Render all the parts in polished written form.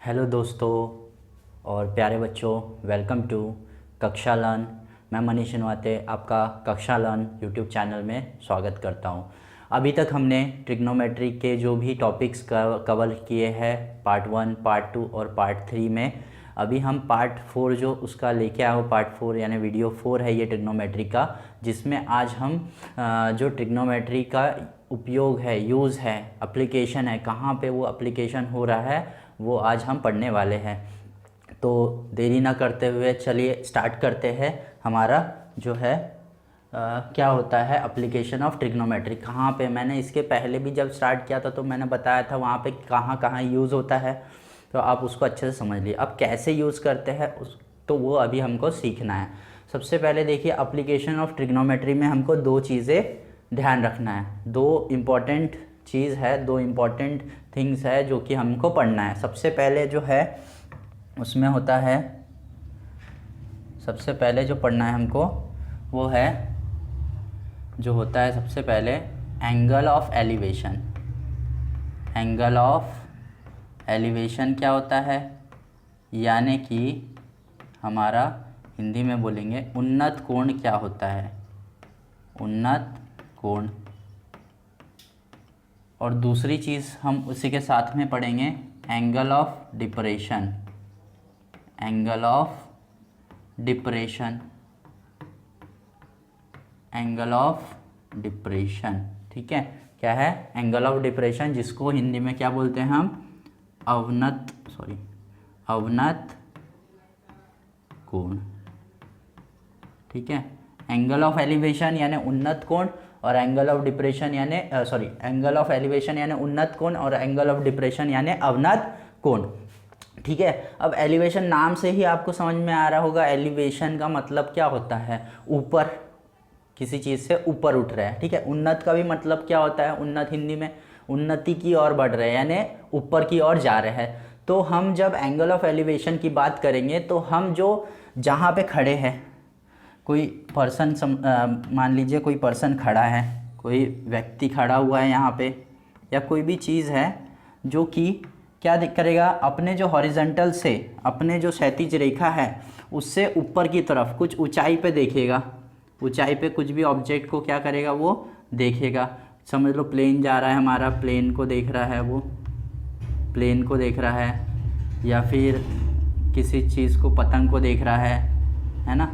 Hello दोस्तों और प्यारे बच्चों, वेलकम टू कक्षा लर्न। मैं मनीष नवाते आपका कक्षा लर्न यूट्यूब चैनल में स्वागत करता हूं। अभी तक हमने ट्रिग्नोमेट्री के जो भी टॉपिक्स कवर किए हैं पार्ट 1, पार्ट 2 और पार्ट 3 में, अभी हम पार्ट 4 जो उसका लेके आए हो, पार्ट 4 यानी वीडियो 4 है ये ट्रिग्नोमेट्री का, जिसमें आज हम जो ट्रिग्नोमेट्री का उपयोग है, यूज़ है, एप्लीकेशन है, कहाँ पे वो एप्लीकेशन हो रहा है वो आज हम पढ़ने वाले हैं। तो देरी ना करते हुए चलिए स्टार्ट करते हैं। हमारा जो है क्या होता है एप्लीकेशन ऑफ ट्रिग्नोमेट्री, कहाँ पे, मैंने इसके पहले भी जब स्टार्ट किया था तो मैंने बताया था वहाँ पे कहाँ कहाँ यूज़ होता है, तो आप उसको अच्छे से समझ लिए। अब कैसे यूज़ करते हैं तो वो अभी हमको सीखना है। सबसे पहले देखिए, एप्लीकेशन ऑफ ट्रिग्नोमेट्री में हमको दो चीज़ें ध्यान रखना है, दो इम्पॉर्टेंट चीज़ है, दो इम्पॉर्टेंट थिंग्स है जो कि हमको पढ़ना है। सबसे पहले जो है उसमें होता है, सबसे पहले जो पढ़ना है हमको वो है, जो होता है सबसे पहले angle of elevation. Angle of elevation क्या होता है, यानी कि हमारा हिंदी में बोलेंगे उन्नत कोण क्या होता है, उन्नत कोण। और दूसरी चीज़ हम उसी के साथ में पढ़ेंगे angle of depression. Angle of depression, angle of depression, ठीक है। क्या है एंगल ऑफ डिप्रेशन, जिसको हिंदी में क्या बोलते हैं हम, अवनत कोण, ठीक है। एंगल ऑफ एलिवेशन यानी उन्नत कोण, और एंगल ऑफ डिप्रेशन यानी एंगल ऑफ एलिवेशन यानी उन्नत कोण, और एंगल ऑफ डिप्रेशन यानी अवनत कोण, ठीक है। अब एलिवेशन नाम से ही आपको समझ में आ रहा होगा, एलिवेशन का मतलब क्या होता है, ऊपर, किसी चीज़ से ऊपर उठ रहा है, ठीक है। उन्नत का भी मतलब क्या होता है, उन्नत हिंदी में उन्नति की ओर बढ़ रहे हैं यानी ऊपर की ओर जा रहे हैं। तो हम जब एंगल ऑफ एलिवेशन की बात करेंगे तो हम जो जहाँ पे खड़े हैं, कोई पर्सन मान लीजिए कोई पर्सन खड़ा है, कोई व्यक्ति खड़ा हुआ है यहाँ पे, या कोई भी चीज़ है जो कि क्या करेगा, अपने जो हॉरिजॉन्टल से, अपने जो क्षैतिज रेखा है उससे ऊपर की तरफ कुछ ऊंचाई पे देखेगा, ऊंचाई पे कुछ भी ऑब्जेक्ट को क्या करेगा, वो देखेगा। समझ लो प्लेन जा रहा है हमारा, प्लेन को देख रहा है, वो प्लेन को देख रहा है, या फिर किसी चीज़ को, पतंग को देख रहा है ना,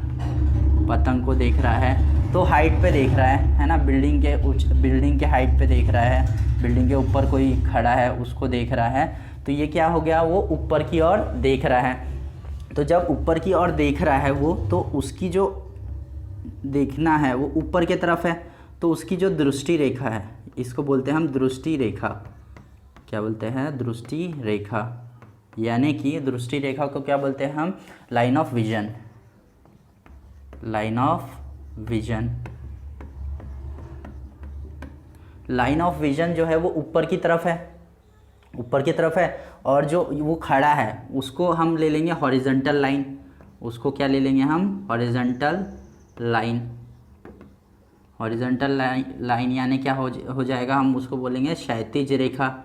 पतंग को देख रहा है तो हाइट पे देख रहा है ना, बिल्डिंग के हाइट पे देख रहा है, बिल्डिंग के ऊपर कोई खड़ा है उसको देख रहा है, तो ये क्या हो गया, वो ऊपर की ओर देख रहा है। तो जब ऊपर की ओर देख रहा है वो, तो उसकी जो देखना है वो ऊपर की तरफ है, तो उसकी जो दृष्टि रेखा है, इसको बोलते हैं हम दृष्टि रेखा। क्या बोलते हैं, दृष्टि रेखा, यानी कि दृष्टि रेखा को क्या बोलते हैं हम, line of vision. Line of vision, line of vision जो है वो ऊपर की तरफ है, ऊपर की तरफ है, और जो वो खड़ा है उसको हम ले लेंगे हॉरिजॉन्टल लाइन, उसको क्या ले लेंगे हम, हॉरिजॉन्टल लाइन। हॉरिजॉन्टल लाइन यानी क्या हो जाएगा, हम उसको बोलेंगे क्षैतिज रेखा,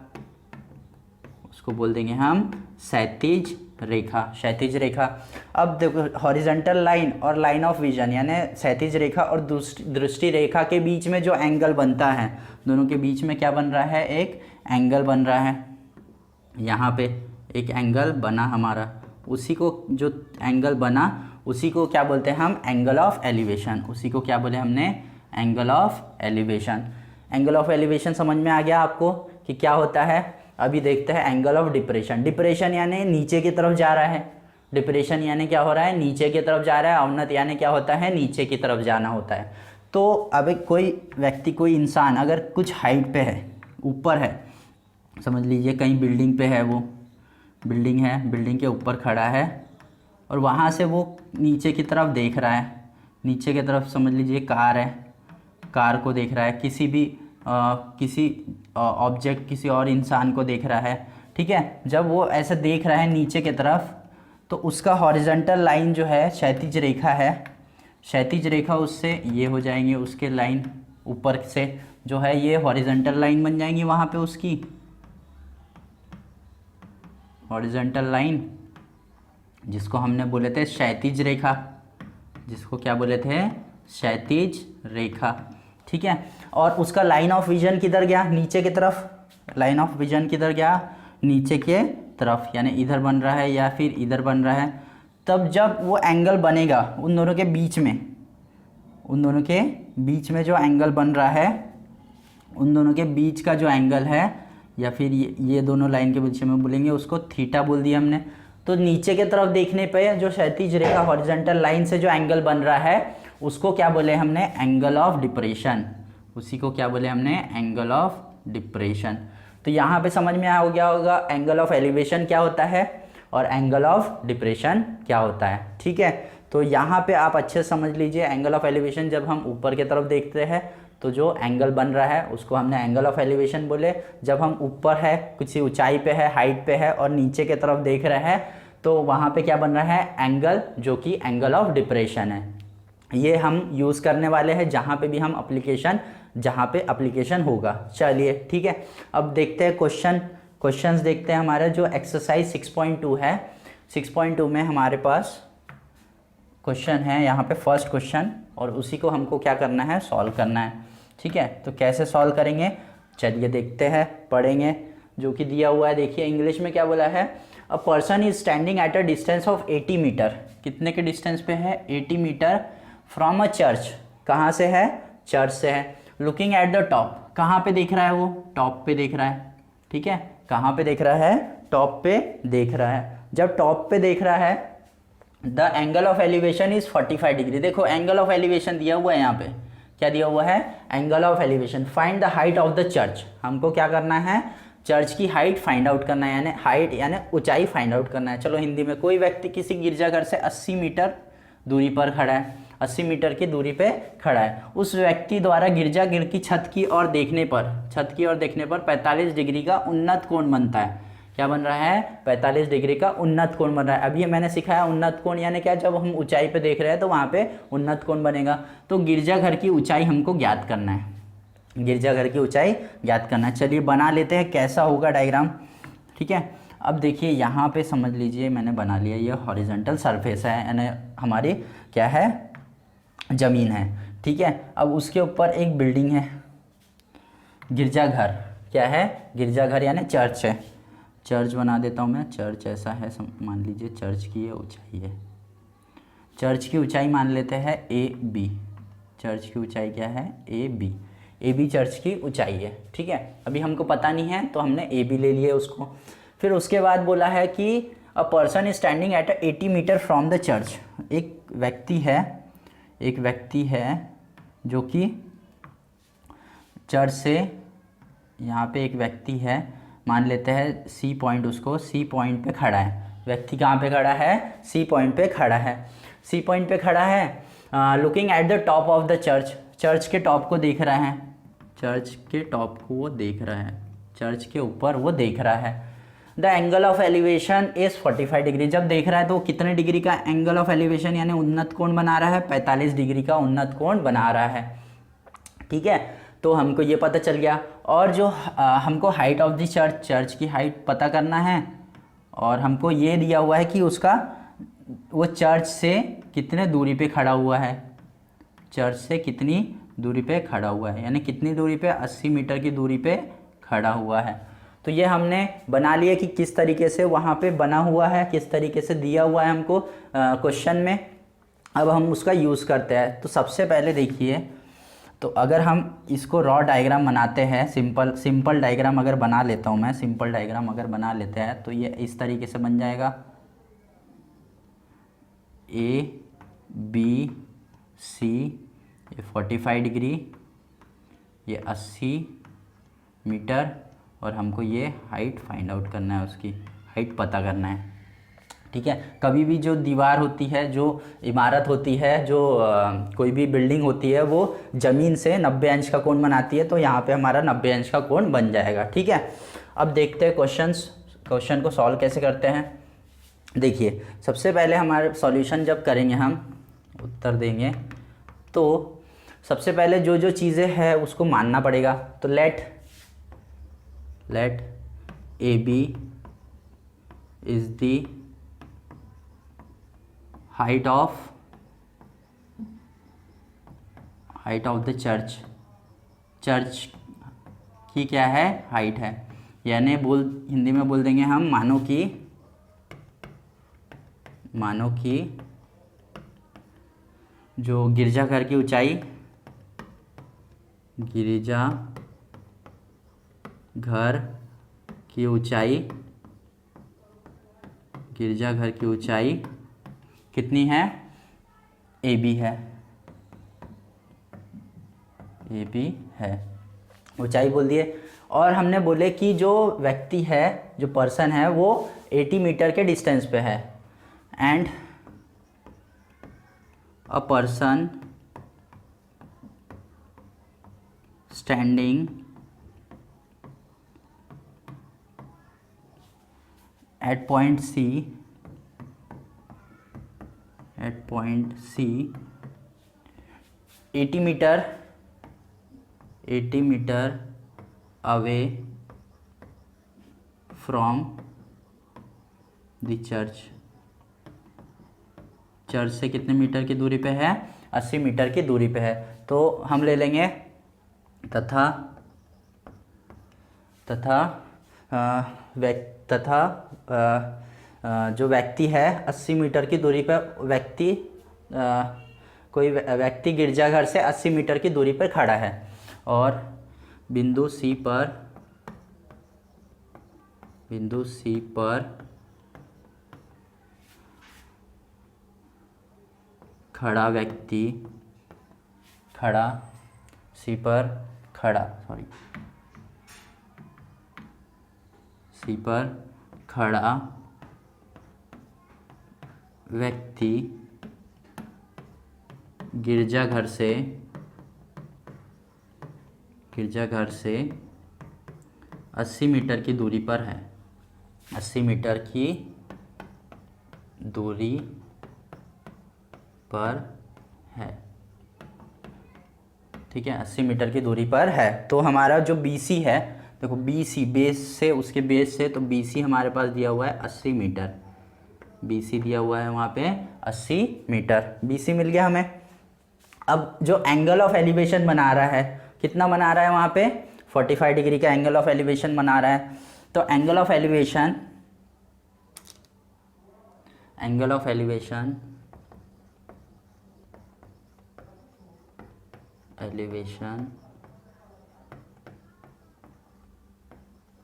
उसको बोल देंगे हम क्षैतिज रेखा, क्षैतिज रेखा। अब देखो हॉरिजॉन्टल लाइन और लाइन ऑफ विजन यानी क्षैतिज रेखा और दृष्टि रेखा के बीच में जो एंगल बनता है, दोनों के बीच में क्या बन रहा है, एक एंगल बन रहा है। यहाँ पे एक एंगल बना हमारा, उसी को, जो एंगल बना उसी को क्या बोलते हैं हम, एंगल ऑफ एलिवेशन। उसी को क्या बोले हमने, angle of elevation. Angle of elevation समझ में आ गया आपको कि क्या होता है। अभी देखते हैं एंगल ऑफ डिप्रेशन। डिप्रेशन यानी नीचे की तरफ जा रहा है, डिप्रेशन यानी क्या हो रहा है, नीचे की तरफ जा रहा है। अवनत यानी क्या होता है, नीचे की तरफ जाना होता है। तो अब कोई व्यक्ति, कोई इंसान अगर कुछ हाइट पे है, ऊपर है, समझ लीजिए कहीं बिल्डिंग पे है, वो बिल्डिंग है, बिल्डिंग के ऊपर खड़ा है, और वहाँ से वो नीचे की तरफ देख रहा है, नीचे की तरफ समझ लीजिए कार है, कार को देख रहा है, किसी भी किसी ऑब्जेक्ट, किसी और इंसान को देख रहा है, ठीक है। जब वो ऐसे देख रहा है नीचे की तरफ, तो उसका हॉरिजॉन्टल लाइन जो है, क्षैतिज रेखा है, क्षैतिज रेखा उससे ये हो जाएंगे, उसके लाइन ऊपर से जो है ये हॉरिजॉन्टल लाइन बन जाएंगी वहाँ पे उसकी, हॉरिजॉन्टल लाइन, जिसको हमने बोले थे क्षैतिज रेखा, जिसको क्या बोले थे, क्षैतिज रेखा, ठीक है। और उसका लाइन ऑफ विजन किधर गया, नीचे की तरफ, लाइन ऑफ विजन किधर गया, नीचे के तरफ, यानी इधर बन रहा है या फिर इधर बन रहा है। तब जब वो एंगल बनेगा उन दोनों के बीच में, उन दोनों के बीच में जो एंगल बन रहा है, उन दोनों के बीच का जो एंगल है, या फिर ये दोनों लाइन के बीच में बोलेंगे उसको थीटा बोल दिया हमने। तो नीचे के तरफ देखने पे जो क्षैतिज रेखा हॉरिजॉन्टल लाइन से जो एंगल बन रहा है उसको क्या बोले हमने, एंगल ऑफ डिप्रेशन, उसी को क्या बोले हमने, एंगल ऑफ डिप्रेशन। तो यहाँ पे समझ में आ गया होगा एंगल ऑफ एलिवेशन क्या होता है और एंगल ऑफ डिप्रेशन क्या होता है, ठीक है। तो यहाँ पे आप अच्छे से समझ लीजिए, एंगल ऑफ एलिवेशन जब हम ऊपर की तरफ देखते हैं तो जो एंगल बन रहा है उसको हमने एंगल ऑफ एलिवेशन बोले। जब हम ऊपर है, किसी ऊंचाई पे है, हाइट पे है और नीचे की तरफ देख रहे हैं तो वहाँ पे क्या बन रहा है, एंगल, जो कि एंगल ऑफ डिप्रेशन है। ये हम यूज़ करने वाले हैं जहाँ पे भी हम जहाँ पे एप्लीकेशन होगा। चलिए ठीक है, अब देखते हैं क्वेश्चंस देखते हैं। हमारा जो एक्सरसाइज 6.2 है, 6.2 में हमारे पास क्वेश्चन है यहाँ पे फर्स्ट क्वेश्चन, और उसी को हमको क्या करना है, सॉल्व करना है, ठीक है। तो कैसे सॉल्व करेंगे, चलिए देखते हैं, पढ़ेंगे। जो कि दिया हुआ है, देखिए इंग्लिश में क्या बोला है, a person is standing at a distance of 80 metre, कितने के डिस्टेंस पे है, 80 मीटर फ्रॉम अ चर्च, कहाँ से है, चर्च से है। लुकिंग एट द टॉप, कहाँ पे देख रहा है वो, टॉप पे देख रहा है, ठीक है। कहाँ पे देख रहा है, टॉप पे देख रहा है। जब टॉप पे देख रहा है, the angle of elevation is 45 degree. देखो एंगल ऑफ एलिवेशन दिया हुआ है, यहाँ पे क्या दिया हुआ है, angle of elevation. Find the height of the church, हमको क्या करना है, चर्च की हाइट फाइंड आउट करना है, यानी हाइट यानी ऊंचाई फाइंड आउट करना है। चलो हिंदी में, कोई व्यक्ति किसी गिरजाघर से 80 मीटर दूरी पर खड़ा है, 80 मीटर की दूरी पे खड़ा है। उस व्यक्ति द्वारा गिरजाघर की छत की ओर देखने पर 45 डिग्री का उन्नत कोण बनता है। क्या बन रहा है, 45 डिग्री का उन्नत कोण बन रहा है। अभी ये मैंने सिखाया उन्नत कोण यानी क्या, जब हम ऊंचाई पे देख रहे हैं तो वहाँ पे उन्नत कोण बनेगा। तो गिरजाघर की ऊंचाई हमको ज्ञात करना है, गिरजाघर की ऊंचाई ज्ञात करना है। चलिए बना लेते हैं, कैसा होगा डायग्राम, ठीक है। अब देखिए यहाँ पे समझ लीजिए मैंने बना लिया, ये हॉरिजॉन्टल सरफेस है, यानी हमारी क्या है, ज़मीन है, ठीक है। अब उसके ऊपर एक बिल्डिंग है, गिरजाघर, क्या है, गिरजाघर यानी चर्च है। चर्च बना देता हूँ मैं, चर्च ऐसा है, मान लीजिए चर्च की ये ऊंचाई है, चर्च की ऊंचाई मान लेते हैं AB, चर्च की ऊंचाई क्या है, AB चर्च की ऊंचाई है, ठीक है। अभी हमको पता नहीं है तो हमने AB ले लिए उसको। फिर उसके बाद बोला है कि a person is standing at 80 metre from the church, एक व्यक्ति है जो कि चर्च से, यहाँ पे एक व्यक्ति है, मान लेते हैं C पॉइंट, उसको C पॉइंट पे खड़ा है। व्यक्ति कहाँ पे खड़ा है, C पॉइंट पे खड़ा है, C पॉइंट पे खड़ा है। Looking at the top of the church, church के टॉप को देख रहा है, चर्च के टॉप को वो देख रहा है, चर्च के ऊपर वो देख रहा है। The angle of elevation is 45 degree, जब देख रहा है तो कितने डिग्री का एंगल ऑफ एलिवेशन यानी उन्नत कोण बना रहा है, 45 डिग्री का उन्नत कोण बना रहा है, ठीक है। तो हमको ये पता चल गया। और जो हमको हाइट ऑफ द चर्च की हाइट पता करना है, और हमको ये दिया हुआ है कि उसका वो चर्च से कितने दूरी पे खड़ा हुआ है, चर्च से कितनी दूरी पे खड़ा हुआ है, यानी कितनी दूरी पे, 80 मीटर की दूरी पे खड़ा हुआ है। तो ये हमने बना लिया कि किस तरीके से वहाँ पे बना हुआ है, किस तरीके से दिया हुआ है हमको क्वेश्चन में। अब हम उसका यूज़ करते हैं। तो सबसे पहले देखिए, तो अगर हम इसको रॉ डायग्राम बनाते हैं, सिंपल डायग्राम अगर बना लेता हूँ मैं, सिंपल डायग्राम अगर बना लेते हैं तो ये इस तरीके से बन जाएगा, ABC, ये 45 डिग्री, ये 80 मीटर, और हमको ये हाइट फाइंड आउट करना है, उसकी हाइट पता करना है, ठीक है। कभी भी जो दीवार होती है, जो इमारत होती है, जो कोई भी बिल्डिंग होती है, वो ज़मीन से 90 अंश का कोण बनाती है, तो यहाँ पे हमारा 90 अंश का कोण बन जाएगा, ठीक है। अब देखते हैं क्वेश्चन को सॉल्व कैसे करते हैं। देखिए सबसे पहले हमारे सॉल्यूशन जब करेंगे, हम उत्तर देंगे, तो सबसे पहले जो जो चीज़ें हैं उसको मानना पड़ेगा। तो let AB is the height of the church. Church की क्या है, हाइट है। यानी हिंदी में बोल देंगे हम, मानो कि जो गिरजाघर की ऊंचाई, गिरजाघर की ऊंचाई कितनी है, AB है। ऊंचाई बोल दिए। और हमने बोले कि जो व्यक्ति है, जो पर्सन है, वो 80 मीटर के डिस्टेंस पे है। And a person standing at point C 80 metre away from the church. Church से कितने मीटर की दूरी पे है, 80 मीटर की दूरी पे है। तो हम ले लेंगे तथा जो व्यक्ति है 80 मीटर की दूरी पर, कोई व्यक्ति गिरजाघर से 80 मीटर की दूरी पर खड़ा है और बिंदु C पर खड़ा व्यक्ति गिरजाघर से 80 मीटर की दूरी पर है। 80 मीटर की दूरी पर है, ठीक है, 80 मीटर की दूरी पर है। तो हमारा जो BC है, देखो BC बेस से, उसके बेस से, तो BC हमारे पास दिया हुआ है 80 मीटर। BC दिया हुआ है वहाँ पे 80 मीटर, BC मिल गया हमें। अब जो एंगल ऑफ एलिवेशन बना रहा है, कितना बना रहा है वहाँ पे, 45 डिग्री का एंगल ऑफ एलिवेशन बना रहा है। तो angle of elevation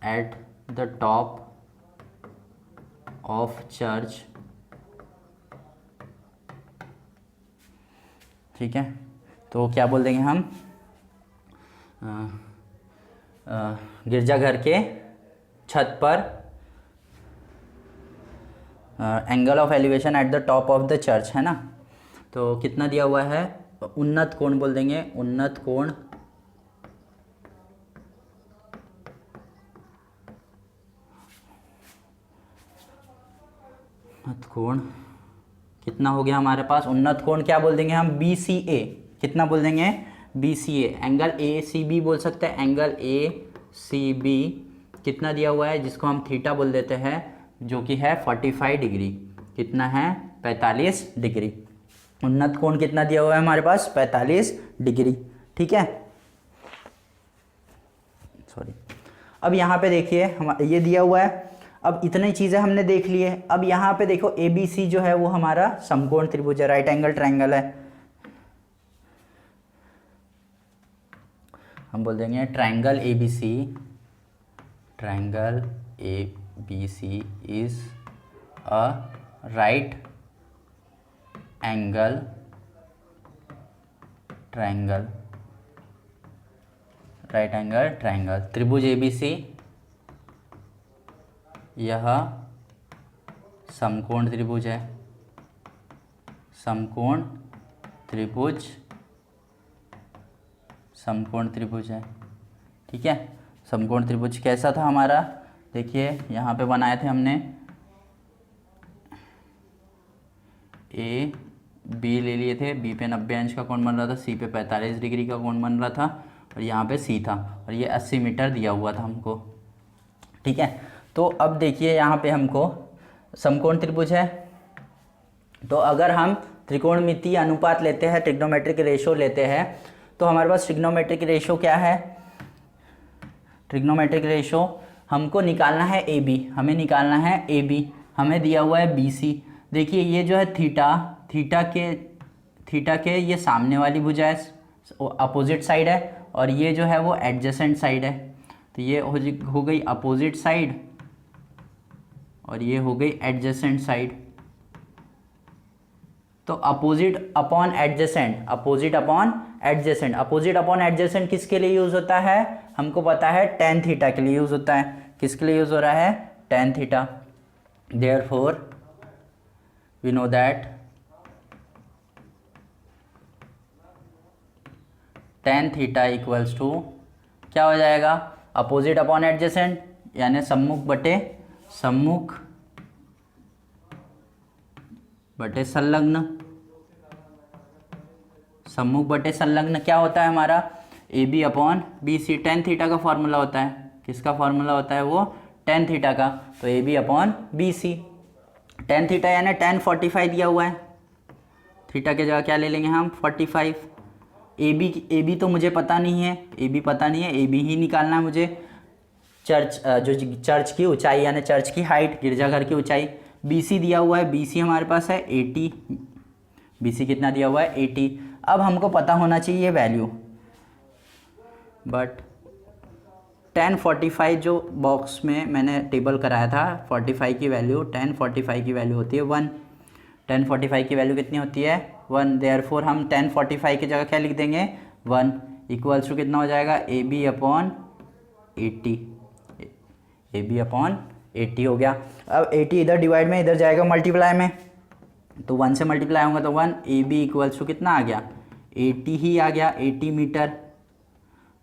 at the top of church, ठीक है। तो क्या बोल देंगे हम, गिरजाघर के छत पर angle of elevation at the top of the church, है ना। तो कितना दिया हुआ है, उन्नत कोण बोल देंगे, उन्नत कोण कितना हो गया हमारे पास, उन्नत कोण क्या बोल देंगे हम, BCA। कितना बोल देंगे, BCA। एंगल ACB बोल सकते हैं, एंगल ACB कितना दिया हुआ है, जिसको हम थीटा बोल देते हैं, जो कि है 45 डिग्री। कितना है, 45 डिग्री। उन्नत कोण कितना दिया हुआ है हमारे पास, 45 डिग्री, ठीक है। सॉरी, अब यहाँ पे देखिए हम, ये दिया हुआ है। अब इतनी चीज़ें हमने देख ली है। अब यहाँ पे देखो ABC जो है वो हमारा समकोण त्रिभुज है, राइट एंगल ट्रायंगल है। हम बोल देंगे triangle ABC is a right angle triangle. त्रिभुज ABC यह समकोण त्रिभुज है, समकोण त्रिभुज है, ठीक है। समकोण त्रिभुज कैसा था हमारा, देखिए यहाँ पे बनाए थे हमने, B ले लिए थे, B पे 90 अंश का कोण बन रहा था, C पे 45 डिग्री का कोण बन रहा था, और यहाँ पे C था, और ये 80 मीटर दिया हुआ था हमको, ठीक है। तो अब देखिए यहाँ पे हमको समकोण त्रिभुज है। तो अगर हम त्रिकोणमितीय अनुपात लेते हैं, ट्रिग्नोमेट्रिक रेशो लेते हैं, तो हमारे पास ट्रिग्नोमेट्रिक रेशो क्या है? ट्रिग्नोमेट्रिक रेशो हमको निकालना है ए बी, हमें निकालना है ए बी, हमें दिया हुआ है बी सी। देखिए ये जो है थीटा के ये सामने वाली भुजा है, अपोजिट साइड है, और ये जो है वो एडजेसेंट साइड है। तो ये हो गई अपोजिट साइड और ये हो गई एडजेसेंट साइड। तो opposite upon adjacent, opposite upon adjacent, opposite upon adjacent किसके लिए यूज होता है? हमको पता है टेन थीटा के लिए यूज होता है। किसके लिए यूज हो रहा है? Tan theta. Therefore we know that tan theta equals to क्या हो जाएगा? अपोजिट अपॉन एडजेसेंट, यानी सम्मुख बटे संलग्न। सम्मुख बटे संलग्न क्या होता है हमारा? A B upon B C. Tan theta का फॉर्मूला होता है। किसका फॉर्मूला होता है वो? टेन थीटा का। तो A B upon B C. Tan theta यानी 1045 दिया हुआ है, थीटा के जगह क्या ले लेंगे हम? 45। ए बी तो मुझे पता नहीं है, ए बी पता नहीं है, ए बी ही निकालना है मुझे। चर्च की ऊंचाई यानी चर्च की हाइट, गिरजाघर की ऊंचाई। बी सी दिया हुआ है, बी सी हमारे पास है 80। बी सी कितना दिया हुआ है? 80। अब हमको पता होना चाहिए वैल्यू, बट 1045 जो बॉक्स में मैंने टेबल कराया था 45 की वैल्यू, 1045 की वैल्यू होती है 1। 1045 की वैल्यू कितनी होती है? 1। देयरफॉर हम 1045 की जगह क्या लिख देंगे? 1 इक्वल्स टू कितना हो जाएगा? A B upon 80। A B upon 80 हो गया। अब 80 इधर डिवाइड में, इधर जाएगा मल्टीप्लाई में, तो 1 से मल्टीप्लाई होगा तो 1। ए बी इक्वल्स टू कितना आ गया? 80 ही आ गया, 80 मीटर।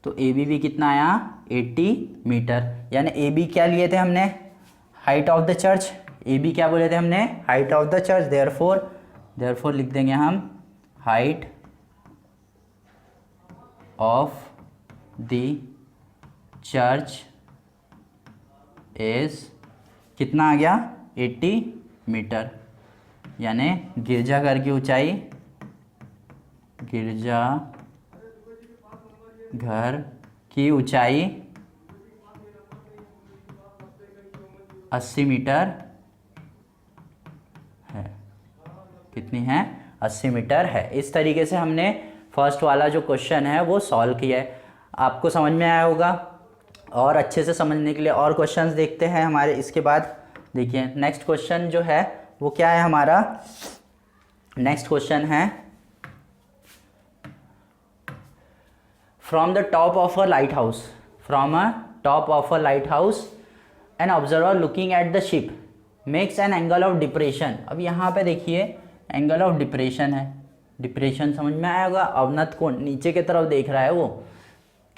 तो ए बी भी कितना आया? 80 मीटर। यानी ए बी क्या लिए थे हमने? Height of the church. A B क्या बोले थे हमने? Height of the church. Therefore लिख देंगे हम height of the church is कितना आ गया? 80 मीटर। यानी गिरजाघर की ऊंचाई, गिरजाघर की ऊंचाई 80 मीटर है। कितनी है? 80 मीटर है। इस तरीके से हमने फर्स्ट वाला जो क्वेश्चन है वो सॉल्व किया है। आपको समझ में आया होगा। और अच्छे से समझने के लिए और क्वेश्चंस देखते हैं हमारे इसके बाद। देखिए नेक्स्ट क्वेश्चन जो है वो क्या है हमारा? नेक्स्ट क्वेश्चन है from the top of a light house, from a top of a light house an observer looking at the ship makes an angle of depression. अब यहाँ पे देखिए एंगल ऑफ डिप्रेशन है। डिप्रेशन समझ में आया होगा? अवनत कोण, नीचे की तरफ देख रहा है वो।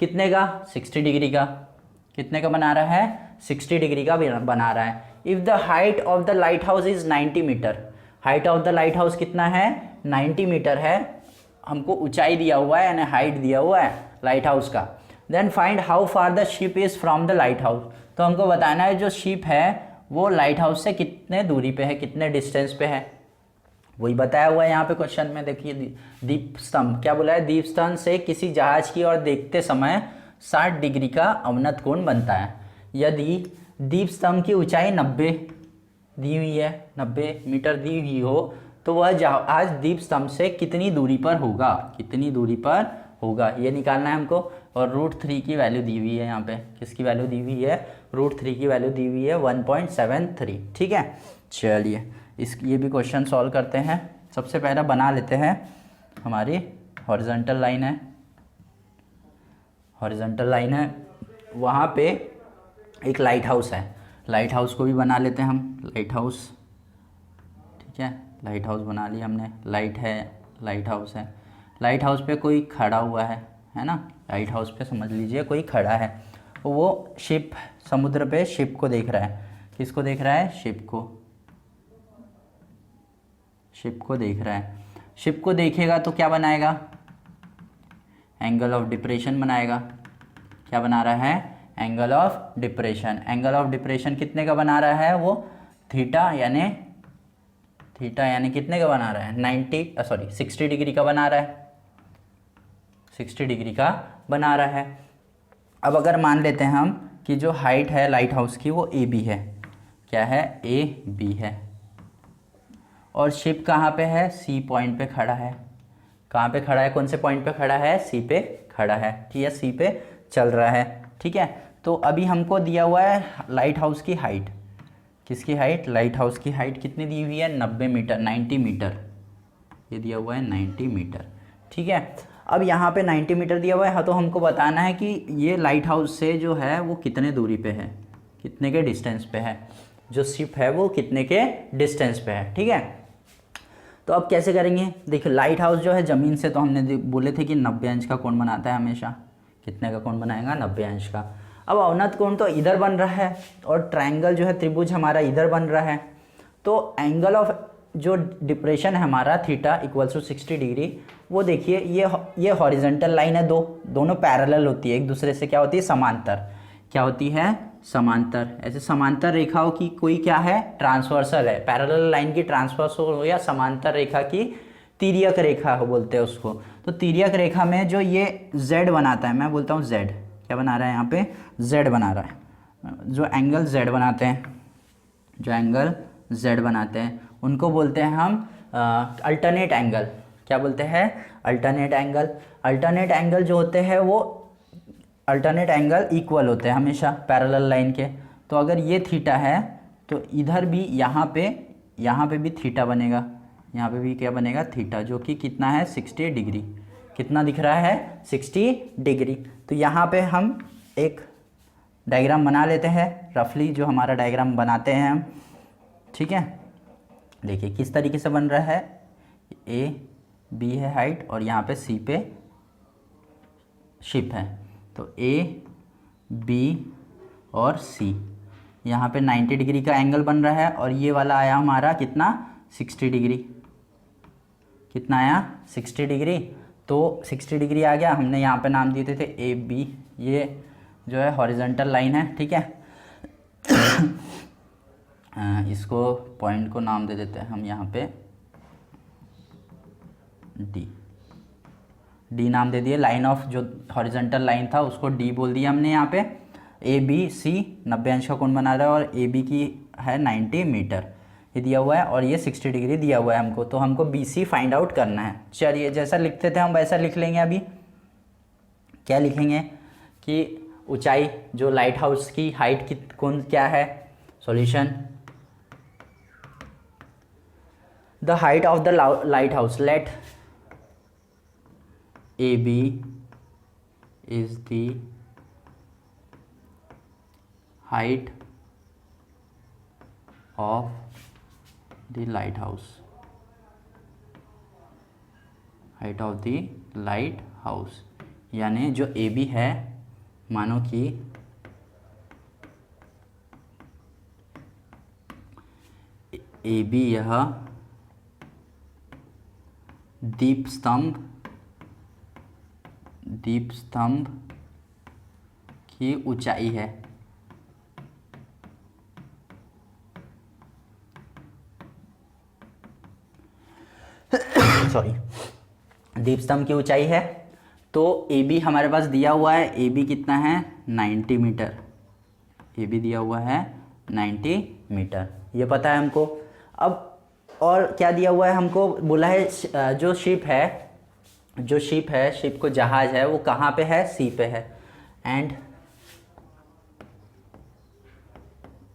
कितने का? 60 डिग्री का। कितने का बना रहा है? 60 डिग्री का बना रहा है। If the height of the lighthouse is 90 metre, height of the lighthouse कितना है? 90 मीटर है। हमको ऊंचाई दिया हुआ है यानी हाइट दिया हुआ है लाइट हाउस का। Then find how far the ship is from the lighthouse. तो हमको बताना है जो शिप है वो लाइट हाउस से कितने दूरी पे है, कितने डिस्टेंस पे है, वही बताया हुआ है यहाँ पे क्वेश्चन में। देखिए दीप स्तंभ क्या बोला है? दीप स्तंभ से किसी जहाज की ओर देखते समय 60 डिग्री का अवनत कोण बनता है। यदि दीप स्तंभ की ऊंचाई 90 दी हुई है, 90 मीटर दी हुई हो, तो वह जहाज दीप स्तंभ से कितनी दूरी पर होगा? कितनी दूरी पर होगा ये निकालना है हमको। और √3 की वैल्यू दी हुई है यहाँ पे। किसकी वैल्यू दी हुई है? √3 की वैल्यू दी हुई है 1.73। ठीक है, चलिए ये भी क्वेश्चन सॉल्व करते हैं। सबसे पहले बना लेते हैं हमारी हॉरिजॉन्टल लाइन है, हॉरिजॉन्टल लाइन है, वहाँ पे एक लाइट हाउस है। लाइट हाउस को भी बना लेते हैं हम। लाइट हाउस, ठीक है, लाइट हाउस बना लिया हमने। लाइट है, लाइट हाउस है। लाइट हाउस पे कोई खड़ा हुआ है ना? लाइट हाउस पे समझ लीजिए कोई खड़ा है, वो शिप, समुद्र पे शिप को देख रहा है। किसको देख रहा है? शिप को। शिप को देख रहा है। शिप को देखेगा तो क्या बनाएगा? एंगल ऑफ डिप्रेशन बनाएगा। क्या बना रहा है? Angle of depression. Angle of depression कितने का बना रहा है वो? थीटा यानी कितने का बना रहा है 60 डिग्री का बना रहा है, 60 डिग्री का बना रहा है। अब अगर मान लेते हैं हम कि जो हाइट है लाइट हाउस की वो ए बी है, क्या है ए बी है, और शिप कहाँ पे है सी पॉइंट पे खड़ा है। कहाँ पे खड़ा है, कौन से पॉइंट पे खड़ा है, सी पे खड़ा है, ठीक है, सी पे चल रहा है, ठीक है। तो अभी हमको दिया हुआ है लाइट हाउस की हाइट, किसकी हाइट, लाइट हाउस की हाइट कितनी दी हुई है 90 मीटर, 90 मीटर, ये दिया हुआ है 90 मीटर, ठीक है। अब यहाँ पे 90 मीटर दिया हुआ है, हाँ, तो हमको बताना है कि ये लाइट हाउस से जो है वो कितने दूरी पे है, कितने के डिस्टेंस पे है, जो शिप है वो कितने के डिस्टेंस पे है, ठीक है। तो अब कैसे करेंगे, देखिए लाइट हाउस जो है ज़मीन से, तो हमने बोले थे कि 90 अंश का कोण बनाता है हमेशा, कितने का कोण बनाएगा 90 अंश का। अब अवनत कोण तो इधर बन रहा है और ट्रायंगल जो है त्रिभुज हमारा इधर बन रहा है, तो एंगल ऑफ जो डिप्रेशन है हमारा थीटा इक्वल्स टू 60 डिग्री, वो देखिए ये हॉरिजेंटल लाइन है, दोनों पैरेलल होती है एक दूसरे से, क्या होती है समांतर, क्या होती है समांतर। ऐसे समांतर रेखाओं की कोई क्या है ट्रांसवर्सल है, पैरेलल लाइन की ट्रांसवर्सल हो या समांतर रेखा की तिर्यक रेखा हो बोलते हैं उसको। तो तिर्यक रेखा में जो ये z बनाता है, मैं बोलता हूँ z, क्या बना रहा है यहाँ पे z बना रहा है, जो एंगल z बनाते हैं, जो एंगल z बनाते हैं उनको बोलते हैं हम अल्टरनेट एंगल, क्या बोलते हैं अल्टरनेट एंगल। अल्टरनेट एंगल जो होते हैं वो अल्टरनेट एंगल इक्वल होते हैं हमेशा पैरेलल लाइन के। तो अगर ये थीटा है तो इधर भी यहाँ पे भी थीटा बनेगा, यहाँ पे भी क्या बनेगा थीटा, जो कि कितना है 60 डिग्री, कितना दिख रहा है 60 डिग्री। तो यहाँ पे हम एक डायग्राम बना लेते हैं रफली, जो हमारा डायग्राम बनाते हैं हम, ठीक है। देखिए किस तरीके से बन रहा है, ए बी है हाइट और यहाँ पे सी पे शिप है, तो ए बी और सी, यहाँ पे 90 डिग्री का एंगल बन रहा है, और ये वाला आया हमारा कितना 60 डिग्री, कितना आया 60 डिग्री। तो 60 डिग्री आ गया, हमने यहाँ पे नाम दिए थे ए बी, ये जो है हॉरिजॉन्टल लाइन है, ठीक है। इसको पॉइंट को नाम दे देते हैं हम यहाँ पे डी नाम दे दिए, लाइन ऑफ जो हॉरिजॉन्टल लाइन था उसको डी बोल दिया हमने। यहाँ पे ए बी सी 90 अंश का कोण बना रहा है और ए बी की है 90 मीटर, ये दिया हुआ है, और ये 60 डिग्री दिया हुआ है हमको, तो हमको बी सी फाइंड आउट करना है। चलिए जैसा लिखते थे हम वैसा लिख लेंगे। अभी क्या लिखेंगे कि ऊंचाई जो लाइट हाउस की हाइट की कौन क्या है, solution the height of the lighthouse, let A B is the height of the lighthouse, height of the lighthouse, यानी जो ए बी है, मानो कि ए बी यह दीप स्तंभ की ऊंचाई है, सॉरी, दीप स्तंभ की ऊंचाई है। तो ए बी हमारे पास दिया हुआ है, ए बी कितना है 90 मीटर, ए बी दिया हुआ है 90 मीटर, ये पता है हमको। अब और क्या दिया हुआ है हमको, बोला है जो शिप है, शिप को जहाज है वो कहाँ पे है, सी पे है, and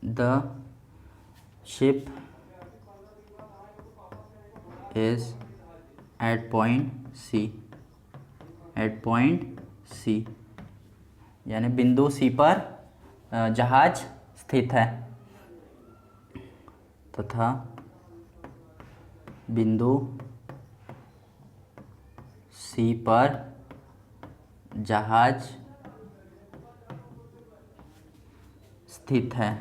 the ship is at point C, यानी बिंदु सी पर जहाज स्थित है, तथा बिंदु सी पर जहाज स्थित है।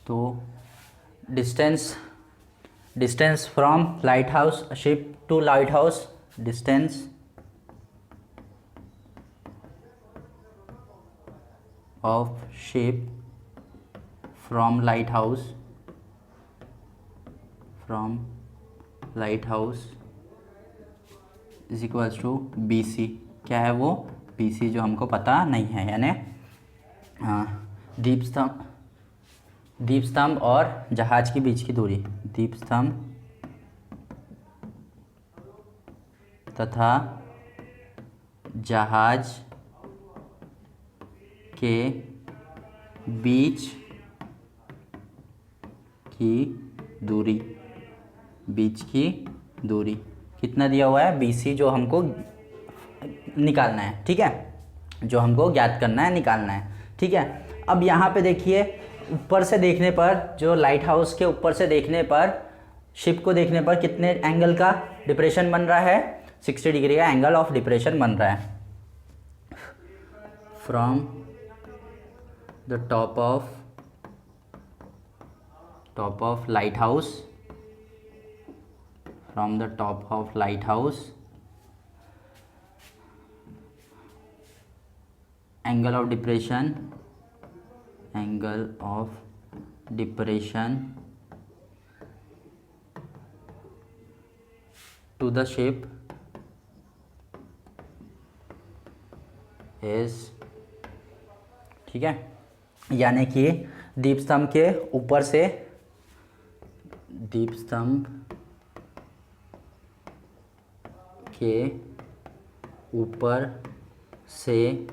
तो distance from lighthouse ship to lighthouse, of ship from lighthouse is equals to B C. क्या है वो? बी सी जो हमको पता नहीं है, यानी दीप स्तंभ और जहाज के बीच की दूरी, दीप स्तंभ तथा जहाज के बीच की दूरी, कितना दिया हुआ है? BC जो हमको निकालना है, ठीक है, जो हमको ज्ञात करना है, निकालना है, ठीक है। अब यहाँ पे देखिए, ऊपर से देखने पर, जो लाइट हाउस के ऊपर से देखने पर, शिप को देखने पर कितने एंगल का डिप्रेशन बन रहा है? 60 डिग्री का एंगल ऑफ डिप्रेशन बन रहा है। From the top of light house, from the top of lighthouse, angle of depression to the ship is, ठीक है, यानी कि दीप स्तंभ के ऊपर से, दीप स्तंभ के ऊपर से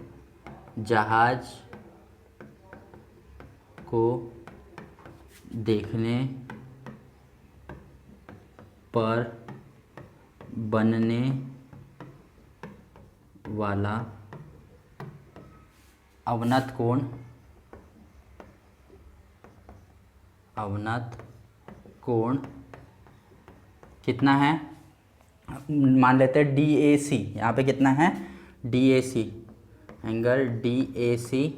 जहाज को देखने पर बनने वाला अवनत कोण कितना है? मान लेते हैं DAC, यहाँ पे कितना है? DAC, एंगल DAC,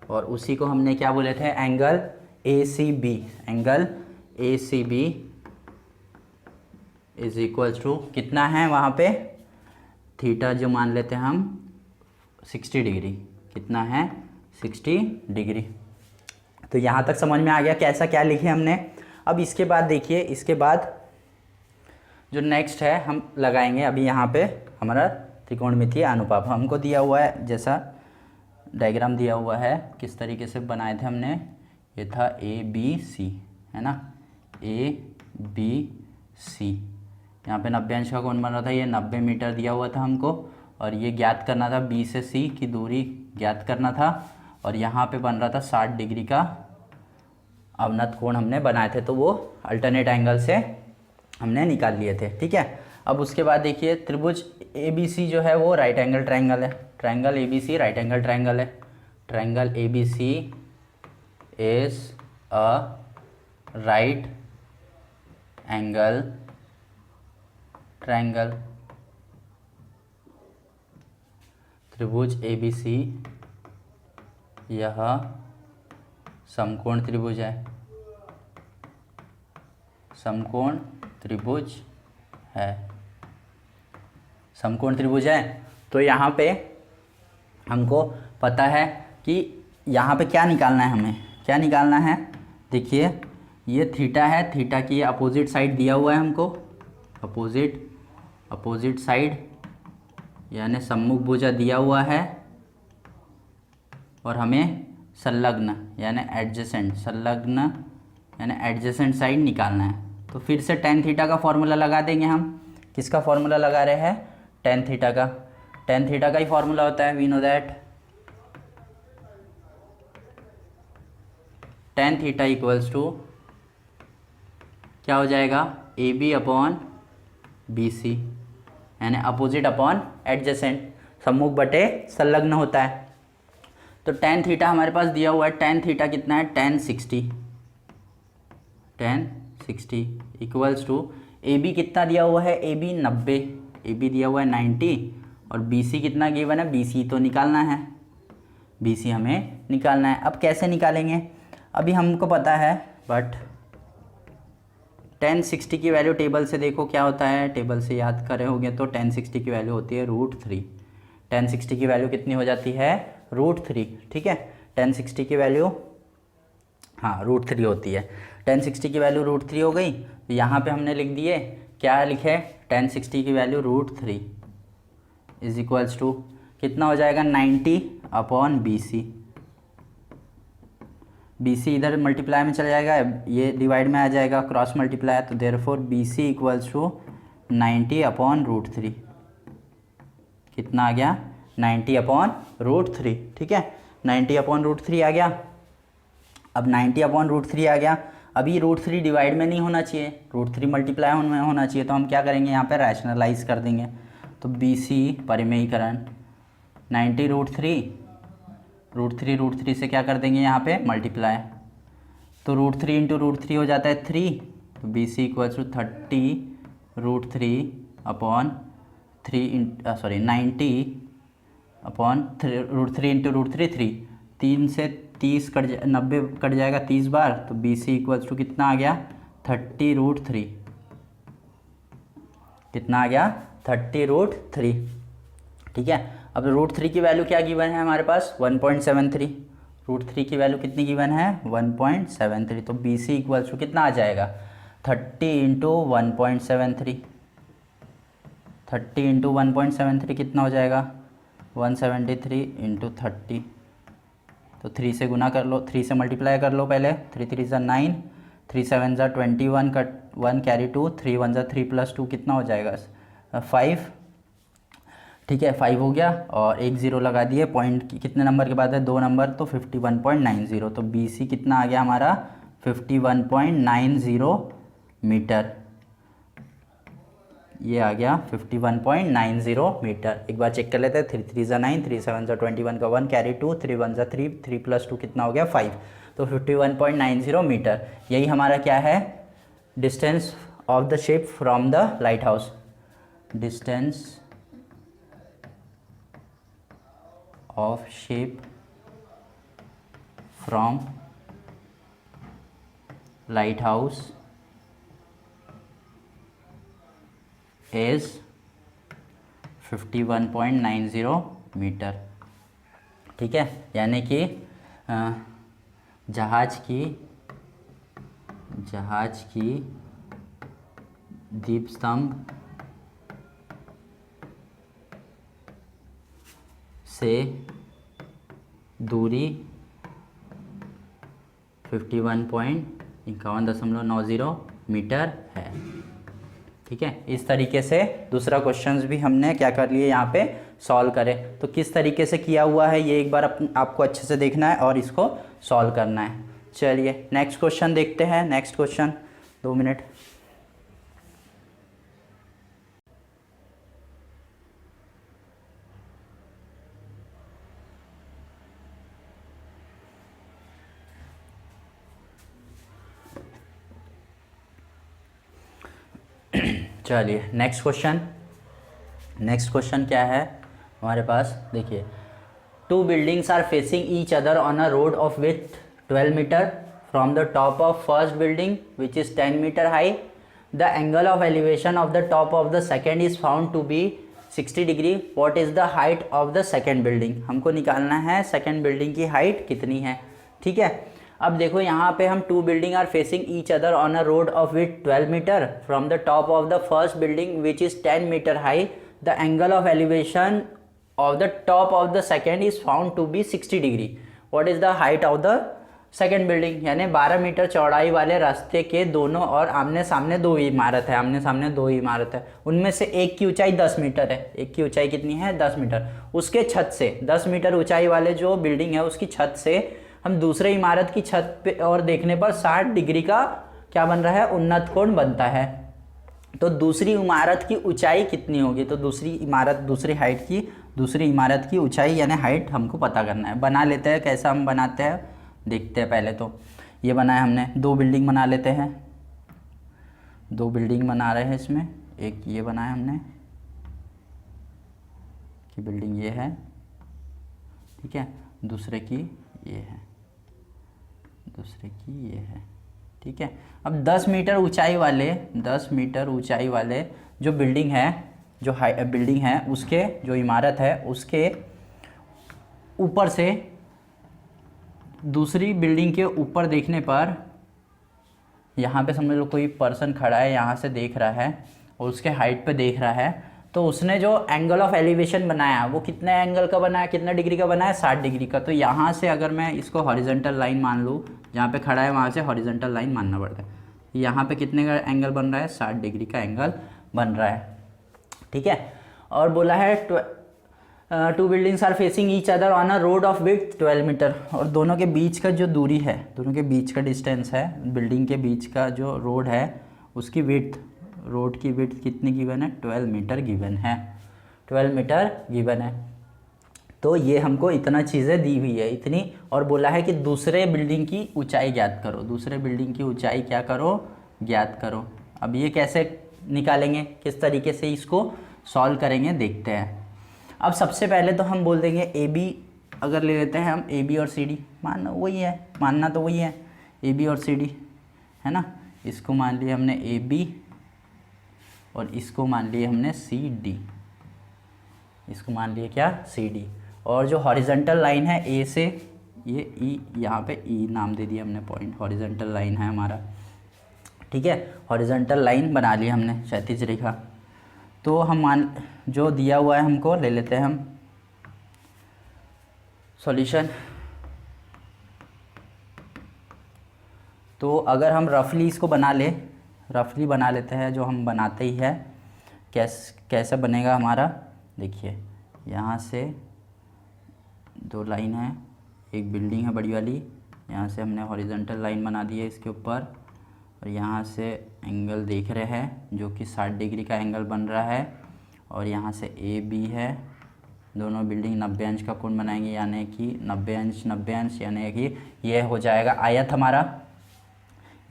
और उसी को हमने क्या बोले थे? Angle ACB, angle ACB is equals to कितना है वहाँ पे? थीटा जो मान लेते हैं हम 60 डिग्री, कितना है? 60 डिग्री। तो यहाँ तक समझ में आ गया कैसा क्या लिखे हमने। अब इसके बाद देखिए, इसके बाद जो नेक्स्ट है हम लगाएंगे, अभी यहाँ पे हमारा त्रिकोणमितीय अनुपात हमको दिया हुआ है, जैसा डायग्राम दिया हुआ है, किस तरीके से बनाए थे हमने, ये था ABC, है ना, ABC। यहाँ पे 90 अंश का कोण बन रहा था, ये 90 मीटर दिया हुआ था हमको, और ये ज्ञात करना था, B से C की दूरी ज्ञात करना था, और यहाँ पे बन रहा था 60 डिग्री का अवनत कोण हमने बनाए थे, तो वो अल्टरनेट एंगल से हमने निकाल लिए थे, ठीक है। अब उसके बाद देखिए, त्रिभुज ABC जो है वो राइट एंगल ट्रायंगल है, triangle ABC right angle triangle है, triangle ABC is a right angle triangle. त्रिभुज ABC यह समकोण त्रिभुज है, समकोण त्रिभुज है, समकोण त्रिभुज है। तो यहाँ पे हमको पता है कि यहाँ पे क्या निकालना है, हमें क्या निकालना है। देखिए ये थीटा है, थीटा की अपोजिट साइड दिया हुआ है हमको, अपोजिट साइड यानी सम्मुख भुजा दिया हुआ है, और हमें संलग्न यानी एडजेसेंट, संलग्न यानी एडजेसेंट साइड निकालना है। तो फिर से tan थीटा का फॉर्मूला लगा देंगे हम। किसका फॉर्मूला लगा रहे हैं? tan थीटा का। tan थीटा का ही फॉर्मूला होता है, we know that tan theta equals to क्या हो जाएगा? AB अपॉन BC, यानी अपोजिट अपॉन एडजेसेंट, सम्मुख बटे संलग्न होता है। तो tan थीटा हमारे पास दिया हुआ है, tan थीटा कितना है? tan 60 इक्वल्स टू AB कितना दिया हुआ है? AB 90, AB दिया हुआ है 90, और BC कितना गिवन है? BC तो निकालना है, BC हमें निकालना है। अब कैसे निकालेंगे? अभी हमको पता है, बट tan 60 की वैल्यू टेबल से देखो क्या होता है, टेबल से याद करे होंगे तो tan 60 की वैल्यू होती है √3। tan 60 की वैल्यू कितनी हो जाती है? √3, ठीक है। 1060 की वैल्यू, हाँ √3 होती है। 1060 की वैल्यू √3 हो गई, तो यहाँ पे हमने लिख दिए, क्या लिखे, 1060 की वैल्यू √3 इज इक्वल्स टू कितना हो जाएगा, 90/BC। BC इधर मल्टीप्लाई में चला जाएगा, ये डिवाइड में आ जाएगा, क्रॉस मल्टीप्लाई, तो देयरफॉर BC इक्वल्स टू 90/√3। कितना आ गया, 90/√3। ठीक है, 90/√3 आ गया। अब 90/√3 आ गया, अभी √3 डिवाइड में नहीं होना चाहिए, √3 मल्टीप्लाई में होना चाहिए, तो हम क्या करेंगे, यहाँ पे रैशनलाइज कर देंगे। तो BC परिमेयीकरण 90√3, √3 से क्या कर देंगे यहाँ पे मल्टीप्लाई, तो √3 इंटू √3 हो जाता है 3, तो BC इक्वल्स टू 90/3 इंटू √3 3, 3 से 30 90 कट जाएगा 30 बार, तो BC इक्वल्स टू कितना आ गया, 30√3। कितना आ गया, 30√3। ठीक है, अब √3 की वैल्यू क्या गिवन है हमारे पास, 1.73। √3 की वैल्यू कितनी गिवन है, 1.73, तो BC इक्वल्स टू कितना आ जाएगा, 30 इंटू 1.73। 30 इंटू 1.73 कितना हो जाएगा, 173 इंटू 30, तो 3 से गुना कर लो, 3 से मल्टीप्लाई कर लो पहले, 3 3 ज़ा 9, 3 7 ज़ा 21, कट 1 कैरी 2, 3 1 ज़ा 3 प्लस 2 कितना हो जाएगा, 5। ठीक है, 5 हो गया, और एक ज़ीरो लगा दिए, पॉइंट कितने नंबर के बाद है, 2 नंबर, तो 51.90, तो BC कितना आ गया हमारा, 51.90 मीटर। ये आ गया 51.90 मीटर। एक बार चेक कर लेते हैं, 3 3 ज़ा 9, 3 7 ज़ा 21 का 1 कैरी 2, 3 1 ज़ा 3, 3 प्लस 2 कितना हो गया, 5, तो 51.90 मीटर। यही हमारा क्या है, distance of the ship from the lighthouse. Distance of ship from lighthouse is 51.90 metre. ठीक है, यानी कि जहाज की दीपस्तंभ से दूरी 51.51.90 मीटर है। ठीक है, इस तरीके से दूसरा क्वेश्चंस भी हमने क्या कर लिए, यहाँ पे सॉल्व करे। तो किस तरीके से किया हुआ है ये एक बार आपको अच्छे से देखना है और इसको सॉल्व करना है। चलिए नेक्स्ट क्वेश्चन देखते हैं। Next question, 2 minute. चलिए नेक्स्ट क्वेश्चन क्या है हमारे पास, देखिए, 2 buildings are facing each other on a road of with 12 metre from the top of first building which is 10 metre high. The angle of elevation of the top of the second is found to be 60 degree. What is the height of the second building. हमको निकालना है second building की height कितनी है। ठीक है, अब देखो यहाँ पे हम 2 building are facing each other on a road of with 12 metre from the top of the first building which is 10 metre high. The angle of elevation of the top of the second is found to be 60 degree. What is the height of the second building. यानी 12 metre चौड़ाई वाले रास्ते के दोनों और आमने सामने 2 इमारत है, आमने सामने 2 इमारत है। उनमें से एक की ऊंचाई 10 मीटर है। एक की ऊंचाई कितनी है, 10 मीटर। उसके छत से 10 मीटर ऊंचाई वाले जो बिल्डिंग है उसकी छत से हम दूसरे इमारत की छत पे और देखने पर 60 डिग्री का क्या बन रहा है, उन्नत कोण बनता है। तो दूसरी इमारत की ऊंचाई कितनी होगी। तो दूसरी इमारत की ऊंचाई यानी हाइट हमको पता करना है। बना लेते हैं, कैसा हम बनाते हैं देखते हैं। पहले तो ये बनाया हमने, 2 बिल्डिंग बना लेते हैं। 2 बिल्डिंग बना रहे हैं इसमें। एक ये बनाया हमने कि बिल्डिंग ये है, ठीक है, दूसरे की ये है, दूसरे की ये है। ठीक है, अब 10 मीटर ऊंचाई वाले जो बिल्डिंग है, जो बिल्डिंग है उसके जो इमारत है उसके ऊपर से दूसरी बिल्डिंग के ऊपर देखने पर यहाँ पे समझ लो कोई पर्सन खड़ा है, यहाँ से देख रहा है और उसके हाइट पे देख रहा है, तो उसने जो एंगल ऑफ एलिवेशन बनाया वो कितने एंगल का बनाया, कितना डिग्री का बनाया, 60 डिग्री का। तो यहाँ से अगर मैं इसको हॉरिजॉन्टल लाइन मान लूँ, जहाँ पे खड़ा है वहाँ से हॉरिजॉन्टल लाइन मानना पड़ता है। यहाँ पे कितने का एंगल बन रहा है, 60 डिग्री का एंगल बन रहा है। ठीक है, और बोला है two buildings are facing each other on a road of width 12 metre, और दोनों के बीच का जो दूरी है, दोनों के बीच का डिस्टेंस है, बिल्डिंग के बीच का जो रोड है उसकी विड्थ, रोड की विड्थ कितनी गिवन है, 12 मीटर गिवन है, 12 मीटर गिवन है। तो ये हमको इतना चीज़ें दी हुई है, इतनी, और बोला है कि दूसरे बिल्डिंग की ऊंचाई ज्ञात करो, दूसरे बिल्डिंग की ऊंचाई क्या करो, ज्ञात करो। अब ये कैसे निकालेंगे, किस तरीके से इसको सॉल्व करेंगे, देखते हैं। अब सबसे पहले तो हम बोल देंगे ए बी, अगर ले लेते हैं हम ए बी और सी डी, मानना वही है, मानना तो वही है ए बी और सी डी, है ना। इसको मान लिया हमने ए बी और इसको मान लिया हमने सी डी, इसको मान लिया क्या, सी डी। और जो हॉरिजॉन्टल लाइन है ए से, ये ई, यहाँ पे ई नाम दे दिया हमने, पॉइंट हॉरिजॉन्टल लाइन है हमारा। ठीक है, हॉरिजॉन्टल लाइन बना ली हमने, क्षैतिज रेखा। तो हम मान, जो दिया हुआ है हमको ले लेते हैं हम सॉल्यूशन। तो अगर हम रफली इसको बना ले, रफली बना लेते हैं, जो हम बनाते ही है, कैसे बनेगा हमारा, देखिए यहाँ से दो लाइन है, एक बिल्डिंग है बड़ी वाली, यहाँ से हमने हॉरिजॉन्टल लाइन बना दी है इसके ऊपर, और यहाँ से एंगल देख रहे हैं जो कि 60 डिग्री का एंगल बन रहा है, और यहाँ से ए बी है, दोनों बिल्डिंग 90 अंश का कोण बनाएंगे, यानी कि 90 अंश 90 अंश, यानी कि ये हो जाएगा आयत हमारा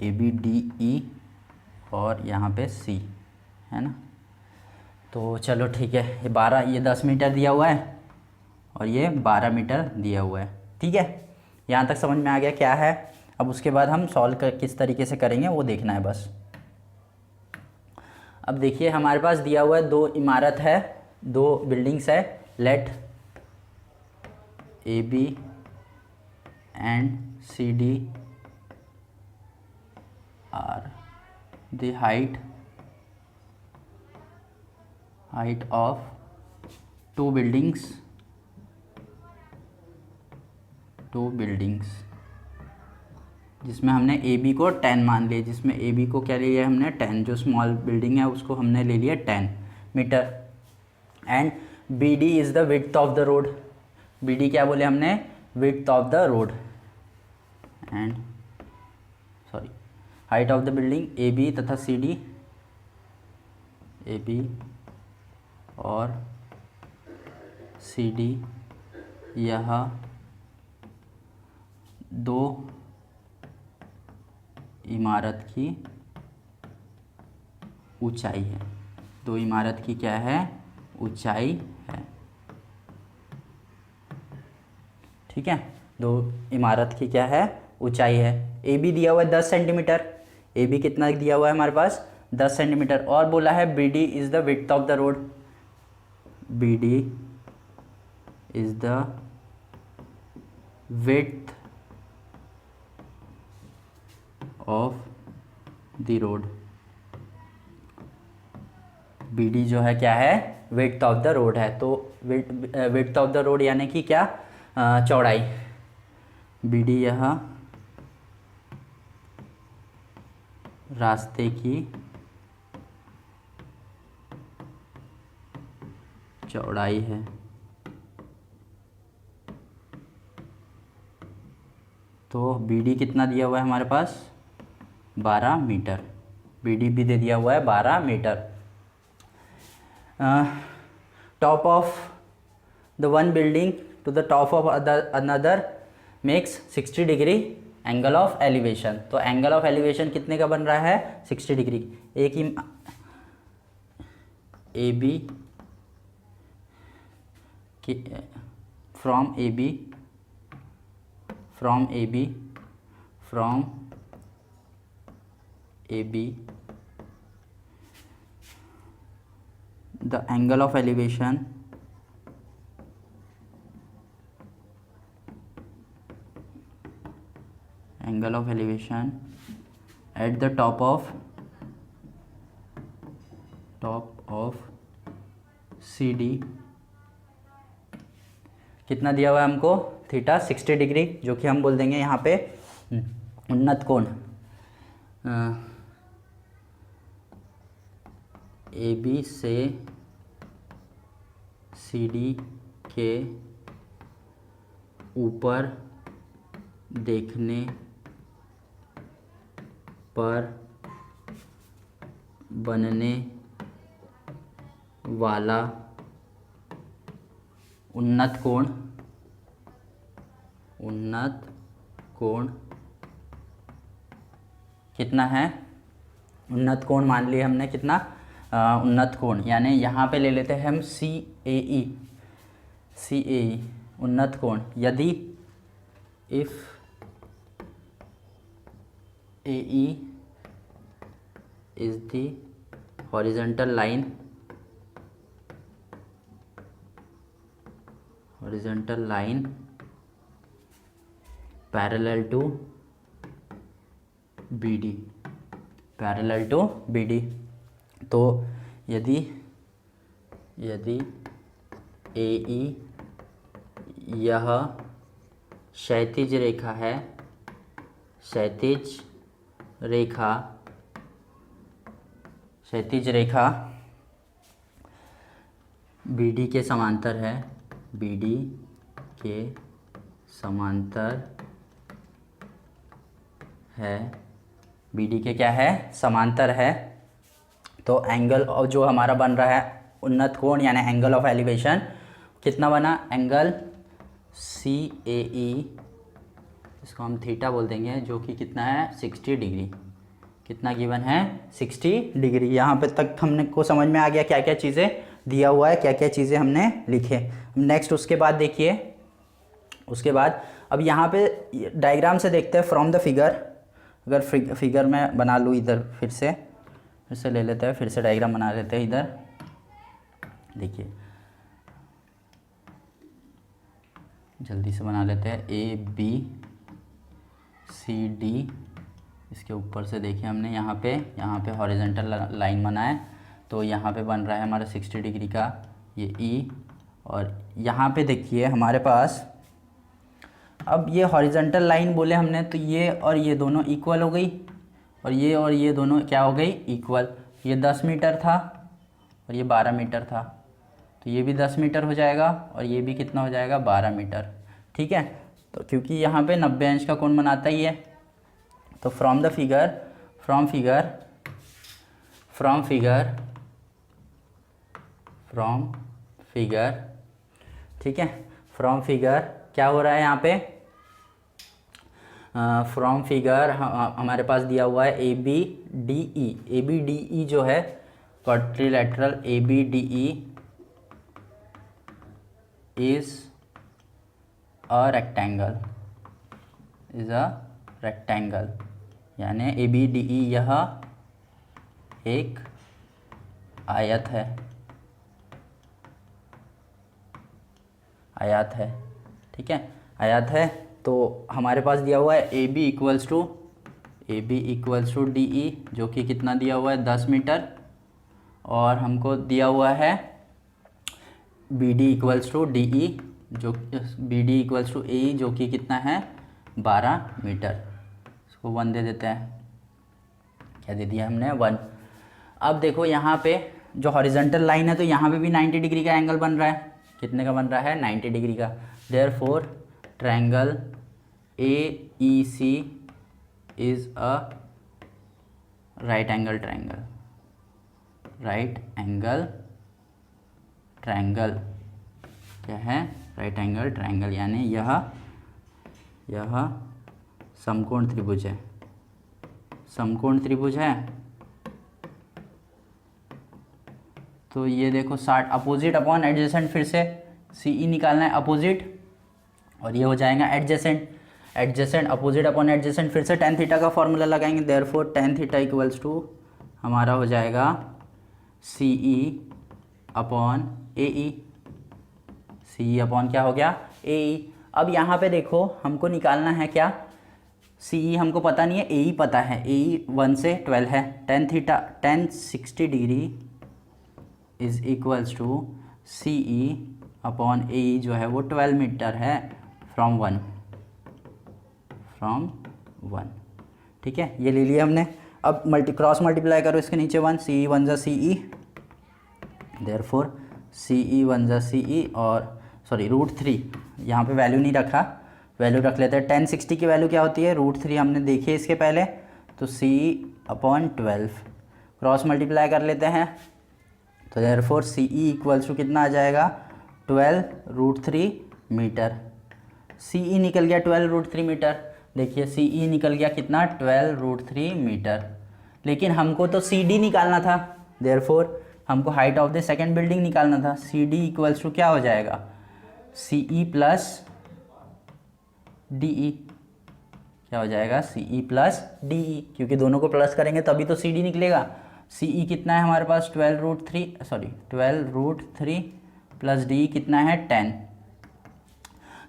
ए बी डी ई, और यहाँ पे सी, है ना। तो चलो ठीक है, ये 12, ये 10 मीटर दिया हुआ है और ये 12 मीटर दिया हुआ है। ठीक है, यहाँ तक समझ में आ गया क्या है। अब उसके बाद हम सॉल्व किस तरीके से करेंगे वो देखना है बस। अब देखिए हमारे पास दिया हुआ है, दो इमारत है, दो बिल्डिंग्स है, let A B and C D are the height of two buildings, जिसमें हमने ए बी को 10 मान लिया, जिसमें ए बी को क्या ले लिया हमने 10, जो स्मॉल बिल्डिंग है उसको हमने ले लिया 10 metre. And B D is the width of the road, B D क्या बोले हमने, width of the road, and sorry height of the building A B तथा सी डी, ए बी और सी डी, यह दो इमारत की ऊंचाई है, दो इमारत की क्या है, ऊंचाई है। ठीक है, दो इमारत की क्या है, ऊंचाई है। ए बी दिया हुआ है 10 सेंटीमीटर, ए बी कितना दिया हुआ है हमारे पास 10 सेंटीमीटर, और बोला है B D is the width of the road, B D is the width of the road, B D जो है क्या है, विड्थ ऑफ द रोड है। तो विड्थ ऑफ द रोड यानी कि क्या, चौड़ाई, बी डी यह रास्ते की चौड़ाई है। तो बी डी कितना दिया हुआ है हमारे पास 12 मीटर, बी डी भी दे दिया हुआ है 12 meter. Top of the one building to the top of another makes 60 degree angle of elevation. तो एंगल ऑफ एलिवेशन कितने का बन रहा है, 60 डिग्री। एक ही a b from a b the angle of elevation angle of elevation at the top of c d कितना दिया हुआ है हमको, थीटा 60 डिग्री, जो कि हम बोल देंगे यहाँ पे उन्नत कोण ए बी से सी डी के ऊपर देखने पर बनने वाला उन्नत कोण कितना है, उन्नत कोण मान लिया हमने कितना, उन्नत कोण यानी यहाँ पे ले लेते हैं हम सी ए ई उन्नत कोण, यदि if A E is the horizontal line parallel to B D, तो यदि ए ई यह क्षैतिज रेखा बी डी के समांतर है, बी डी के क्या है, समांतर है, तो एंगल और जो हमारा बन रहा है उन्नत कोण यानी एंगल ऑफ एलिवेशन कितना बना, एंगल सी ए ई, इसको हम थीटा बोल देंगे, जो कि कितना है 60 डिग्री, कितना गिवन है 60 डिग्री। यहाँ पे तक हमने को समझ में आ गया क्या क्या चीज़ें दिया हुआ है, क्या क्या चीज़ें हमने लिखे। नेक्स्ट उसके बाद देखिए, उसके बाद अब यहाँ पे डायग्राम से देखते हैं फ्रॉम द फिगर, अगर फिगर में बना लूँ इधर फिर से ले लेते हैं, फिर से डायग्राम बना लेते हैं इधर। देखिए जल्दी से बना लेते हैं, ए बी सी डी, इसके ऊपर से देखिए हमने यहाँ पे हॉरिजॉन्टल लाइन बना है, तो यहाँ पे बन रहा है हमारा 60 डिग्री का ये ई, और यहाँ पे देखिए हमारे पास अब ये हॉरिजॉन्टल लाइन बोले हमने, तो ये और ये दोनों इक्वल हो गई, और ये दोनों क्या हो गई, इक्वल। ये 10 मीटर था और ये 12 मीटर था, तो ये भी 10 मीटर हो जाएगा और ये भी कितना हो जाएगा, 12 मीटर। ठीक है, तो क्योंकि यहाँ पे 90 अंश का कोण बनाता ही है, तो फ्रॉम फिगर ठीक है, फ्रॉम फिगर क्या हो रहा है यहाँ पे, फ्रॉम फिगर हमारे पास दिया हुआ है ए बी डी ई जो है quadrilateral A B D E is a rectangle, यानी ए बी डी ई यह एक आयत है, ठीक है, आयत है। तो हमारे पास दिया हुआ है A B equals to D E, जो कि कितना दिया हुआ है 10 मीटर, और हमको दिया हुआ है B D equals to D E, जो B D equals to A, जो कि कितना है 12 मीटर। इसको 1 दे देते हैं, क्या दे दिया हमने 1। अब देखो यहाँ पे जो हॉरिजॉन्टल लाइन है, तो यहाँ पे भी 90 डिग्री का एंगल बन रहा है, कितने का बन रहा है 90 डिग्री का। Therefore triangle A E C is a right angle triangle क्या है, राइट एंगल ट्रायंगल, यानी यह समकोण त्रिभुज है। तो ये देखो 60 अपोजिट अपॉन एडजेसेंट, फिर से सी ई निकालना है अपोजिट, और ये हो जाएगा एडजेसेंट अपोजिट अपॉन एडजेसेंट, फिर से tan थीटा का फॉर्मूला लगाएंगे। Therefore tan theta equals to हमारा हो जाएगा सी ई अपॉन ए ई, सी ई अपॉन क्या हो गया ए ई। अब यहाँ पे देखो हमको निकालना है क्या, CE हमको पता नहीं है, AE पता है, AE 1 से 12 है, tan 60 degree is equals to CE upon AE जो है वो 12 मीटर है फ्रॉम 1, ठीक है, ये ले लिया हमने। अब क्रॉस मल्टीप्लाई करो इसके नीचे 1, CE 1 जा CE, देयरफॉर CE 1 जा CE और सॉरी √3, यहाँ पे वैल्यू नहीं रखा, वैल्यू रख लेते हैं। tan 60 की वैल्यू क्या होती है, √3 हमने देखी है इसके पहले, तो CE अपॉन 12 क्रॉस मल्टीप्लाई कर लेते हैं, तो देयरफॉर CE इक्वल्स टू कितना आ जाएगा 12 √3 मीटर। CE निकल गया 12 √3 मीटर, देखिए CE निकल गया कितना 12 √3 मीटर, लेकिन हमको तो CD निकालना था, देयरफॉर हमको height of the second building निकालना था। CD इक्वल्स टू क्या हो जाएगा CE प्लस DE, क्या हो जाएगा CE प्लस DE, क्योंकि दोनों को प्लस करेंगे तभी तो CD निकलेगा। CE कितना है हमारे पास 12 √3 प्लस DE कितना है 10।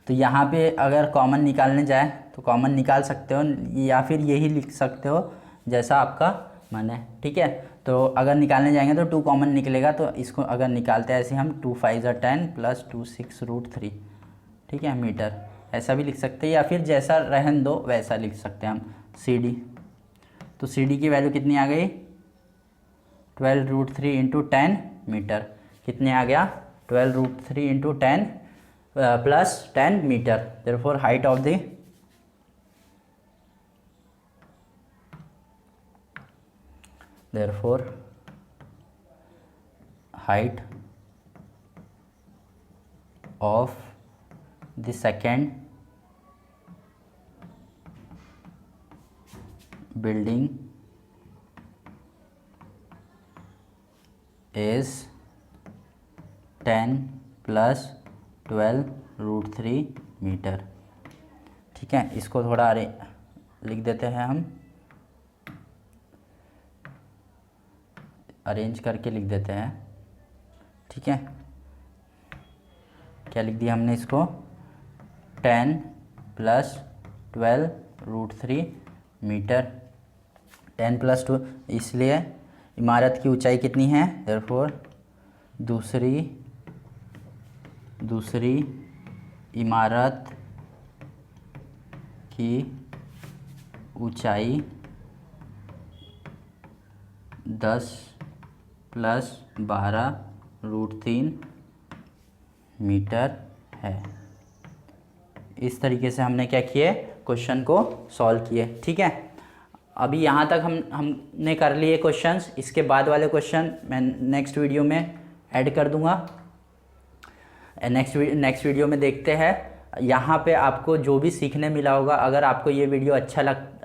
तो यहाँ पे अगर कॉमन निकालने जाए तो कॉमन निकाल सकते हो, या फिर यही लिख सकते हो जैसा आपका मन है, ठीक है। तो अगर निकालने जाएंगे तो 2 कॉमन निकलेगा, तो इसको अगर निकालते हैं ऐसे हम 2 5 10 प्लस 2 6 √3, ठीक है, मीटर, ऐसा भी लिख सकते हैं, या फिर जैसा रहन दो वैसा लिख सकते हैं हम CD। तो CD की वैल्यू कितनी आ गई 12 √3 इंटू 10 मीटर, कितने आ गया 12 √3 into 10 plus 10 metre. Therefore height of the height of the second building is 10 plus 12 √3 metre, ठीक है। इसको थोड़ा लिख देते हैं हम, अरेंज करके लिख देते हैं, ठीक है। क्या लिख दिया हमने इसको 10 प्लस 12 √3 मीटर, 10 प्लस 2, इसलिए इमारत की ऊंचाई कितनी है, देयरफॉर दूसरी इमारत की ऊंचाई 10 प्लस 12 √3 मीटर है। इस तरीके से हमने क्या किए, क्वेश्चन को सॉल्व किए, ठीक है। अभी यहाँ तक हमने कर लिए क्वेश्चंस, इसके बाद वाले क्वेश्चन मैं नेक्स्ट वीडियो में ऐड कर दूँगा। नेक्स्ट वीडियो में देखते हैं। यहाँ पे आपको जो भी सीखने मिला होगा, अगर आपको ये वीडियो अच्छा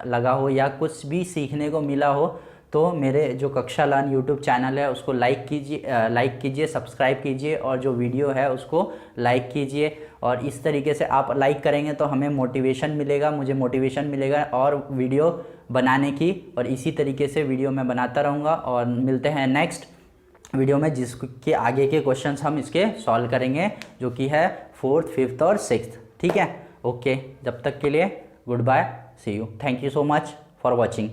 लगा हो या कुछ भी सीखने को मिला हो, तो मेरे जो कक्षा लर्न यूट्यूब चैनल है उसको लाइक कीजिए, सब्सक्राइब कीजिए, और जो वीडियो है उसको लाइक कीजिए। और इस तरीके से आप लाइक करेंगे तो हमें मोटिवेशन मिलेगा, मुझे मोटिवेशन मिलेगा और वीडियो बनाने की, और इसी तरीके से वीडियो मैं बनाता रहूँगा। और मिलते हैं नेक्स्ट वीडियो में, जिसके आगे के क्वेश्चंस हम इसके सॉल्व करेंगे, जो कि है 4th 5th और 6th, ठीक है। ओके, जब तक के लिए goodbye, see you, thank you so much for watching.